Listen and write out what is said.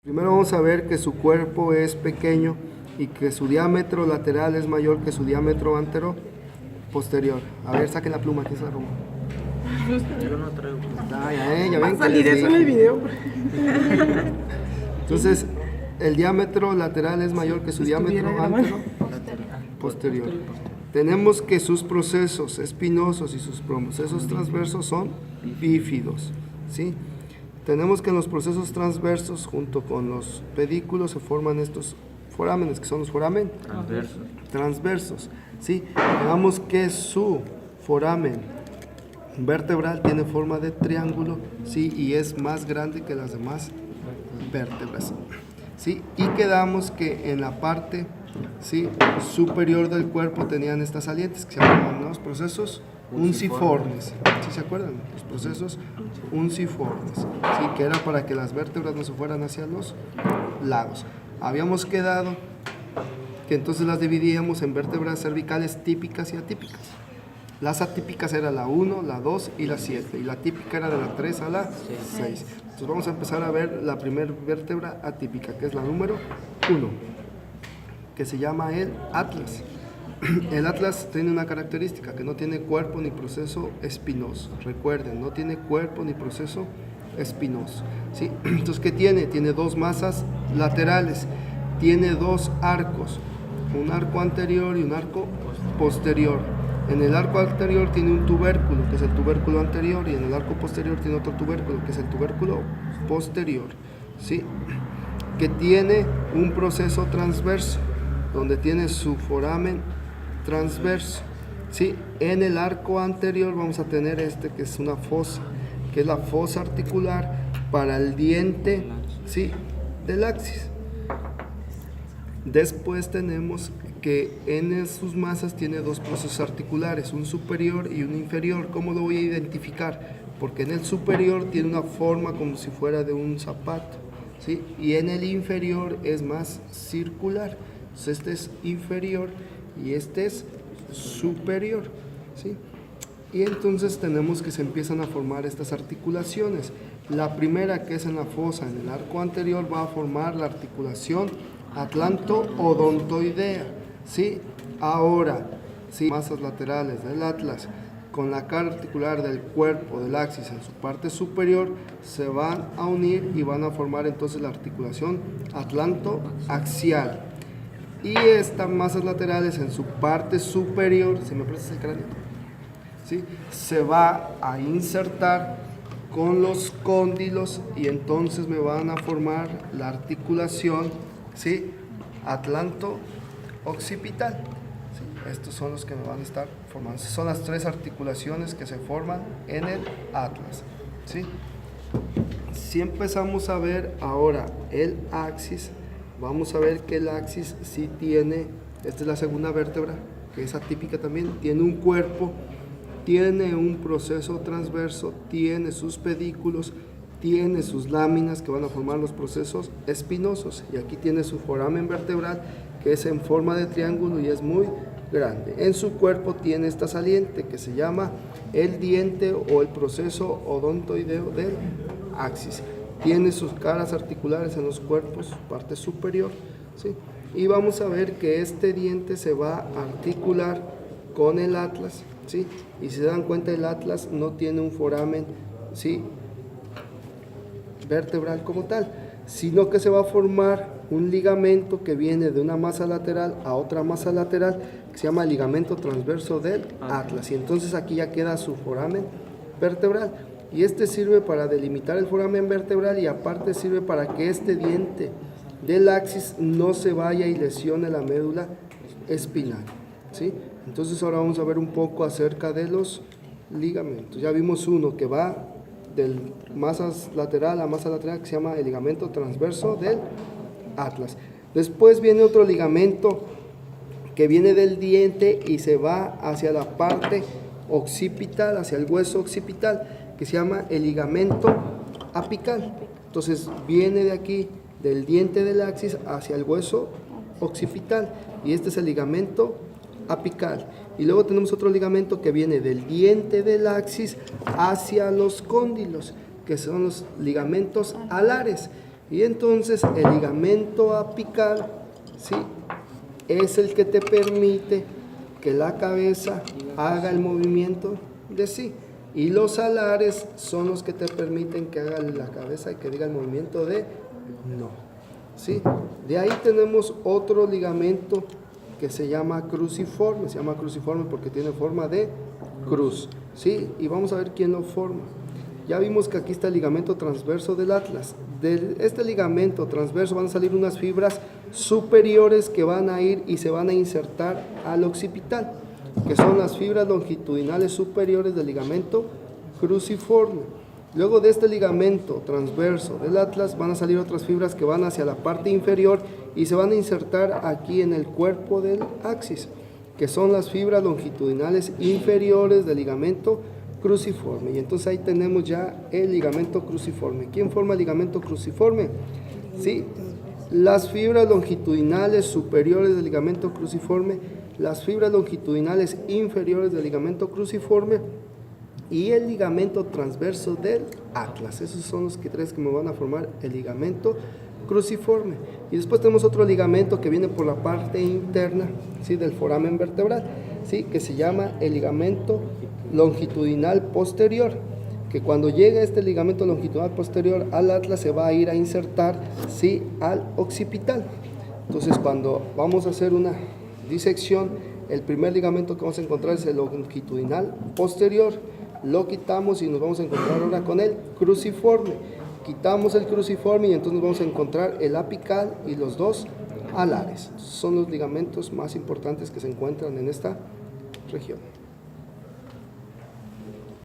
Primero vamos a ver que su cuerpo es pequeño y que su diámetro lateral es mayor que su diámetro posterior. A ver, saquen la pluma, ¿qué es la pluma? Yo no traigo. Ya ven que salir les eso en el dije. video. Entonces, el diámetro lateral es mayor que su diámetro posterior. Tenemos que sus procesos espinosos y sus procesos transversos son bífidos, ¿sí? Tenemos que en los procesos transversos, junto con los pedículos, se forman estos forámenes, que son los foramen transversos, ¿sí? Digamos que su foramen vertebral tiene forma de triángulo, ¿sí? Y es más grande que las demás vértebras, ¿sí? Y quedamos que en la parte, ¿sí?, superior del cuerpo tenían estas salientes que se llaman los procesos unciformes. ¿Sí se acuerdan? Los procesos unciformes, ¿sí?, que era para que las vértebras no se fueran hacia los lados. Habíamos quedado que entonces las dividíamos en vértebras cervicales típicas y atípicas. Las atípicas eran la 1, la 2 y la 7, y la típica era de la 3 a la 6. Entonces vamos a empezar a ver la primera vértebra atípica, que es la número 1, que se llama el atlas. El atlas tiene una característica, que no tiene cuerpo ni proceso espinoso. Recuerden, no tiene cuerpo ni proceso espinoso, ¿sí? Entonces, ¿qué tiene? Tiene dos masas laterales, tiene dos arcos, un arco anterior y un arco posterior. En el arco anterior tiene un tubérculo, que es el tubérculo anterior, y en el arco posterior tiene otro tubérculo, que es el tubérculo posterior, ¿sí?, que tiene un proceso transverso, donde tiene su foramen transverso, ¿sí? En el arco anterior vamos a tener que es una fosa, que es la fosa articular para el diente, ¿sí?, del axis. Después tenemos que en sus masas tiene dos procesos articulares, un superior y un inferior. ¿Cómo lo voy a identificar? Porque en el superior tiene una forma como si fuera de un zapato, ¿sí?, y en el inferior es más circular. Entonces este es inferior y este es superior, ¿sí? Y entonces tenemos que se empiezan a formar estas articulaciones. La primera, que es en la fosa, en el arco anterior, va a formar la articulación atlanto-odontoidea, ¿sí? Ahora, ¿sí?, masas laterales del atlas con la cara articular del cuerpo del axis en su parte superior se van a unir y van a formar entonces la articulación atlanto-axial. Y estas masas laterales en su parte superior, si me prestas el cráneo, ¿sí?, se va a insertar con los cóndilos y entonces me van a formar la articulación, ¿sí?, atlanto-occipital. ¿Sí? Estos son los que me van a estar formando. Son las tres articulaciones que se forman en el atlas, ¿sí? Si empezamos a ver ahora el axis, vamos a ver que el axis sí tiene, esta es la segunda vértebra, que es atípica también, tiene un cuerpo, tiene un proceso transverso, tiene sus pedículos, tiene sus láminas que van a formar los procesos espinosos, y aquí tiene su foramen vertebral, que es en forma de triángulo y es muy grande. En su cuerpo tiene esta saliente que se llama el diente o el proceso odontoideo del axis. Tiene sus caras articulares en los cuerpos, parte superior, ¿sí? Y vamos a ver que este diente se va a articular con el atlas, ¿sí? Y si se dan cuenta, el atlas no tiene un foramen, ¿sí?, vertebral como tal, sino que se va a formar un ligamento que viene de una masa lateral a otra masa lateral, que se llama ligamento transverso del atlas. Y entonces aquí ya queda su foramen vertebral. Y este sirve para delimitar el foramen vertebral, y aparte sirve para que este diente del axis no se vaya y lesione la médula espinal, ¿sí? Entonces ahora vamos a ver un poco acerca de los ligamentos. Ya vimos uno que va del masa lateral a masa lateral, que se llama el ligamento transverso del atlas. Después viene otro ligamento que viene del diente y se va hacia la parte occipital, hacia el hueso occipital, que se llama el ligamento apical. Entonces viene de aquí, del diente del axis hacia el hueso occipital, y este es el ligamento apical. Y luego tenemos otro ligamento que viene del diente del axis hacia los cóndilos, que son los ligamentos alares. Y entonces el ligamento apical, ¿sí?, es el que te permite que la cabeza haga el movimiento de sí. Y los alares son los que te permiten que haga la cabeza y que diga el movimiento de no. ¿Sí? De ahí tenemos otro ligamento que se llama cruciforme. Se llama cruciforme porque tiene forma de cruz. ¿Sí? Y vamos a ver quién lo forma. Ya vimos que aquí está el ligamento transverso del atlas. De este ligamento transverso van a salir unas fibras superiores que van a ir y se van a insertar al occipital, que son las fibras longitudinales superiores del ligamento cruciforme. Luego de este ligamento transverso del atlas van a salir otras fibras que van hacia la parte inferior y se van a insertar aquí en el cuerpo del axis, que son las fibras longitudinales inferiores del ligamento cruciforme. Y entonces ahí tenemos ya el ligamento cruciforme. ¿Quién forma el ligamento cruciforme? ¿Sí? Las fibras longitudinales superiores del ligamento cruciforme, las fibras longitudinales inferiores del ligamento cruciforme y el ligamento transverso del atlas. Esos son los tres que me van a formar el ligamento cruciforme. Y después tenemos otro ligamento que viene por la parte interna, ¿sí?, del foramen vertebral, ¿sí?, que se llama el ligamento longitudinal posterior, que cuando llega este ligamento longitudinal posterior al atlas se va a ir a insertar, ¿sí?, al occipital. Entonces cuando vamos a hacer una disección, el primer ligamento que vamos a encontrar es el longitudinal posterior. Lo quitamos y nos vamos a encontrar ahora con el cruciforme. Quitamos el cruciforme y entonces nos vamos a encontrar el apical y los dos alares. Son los ligamentos más importantes que se encuentran en esta región.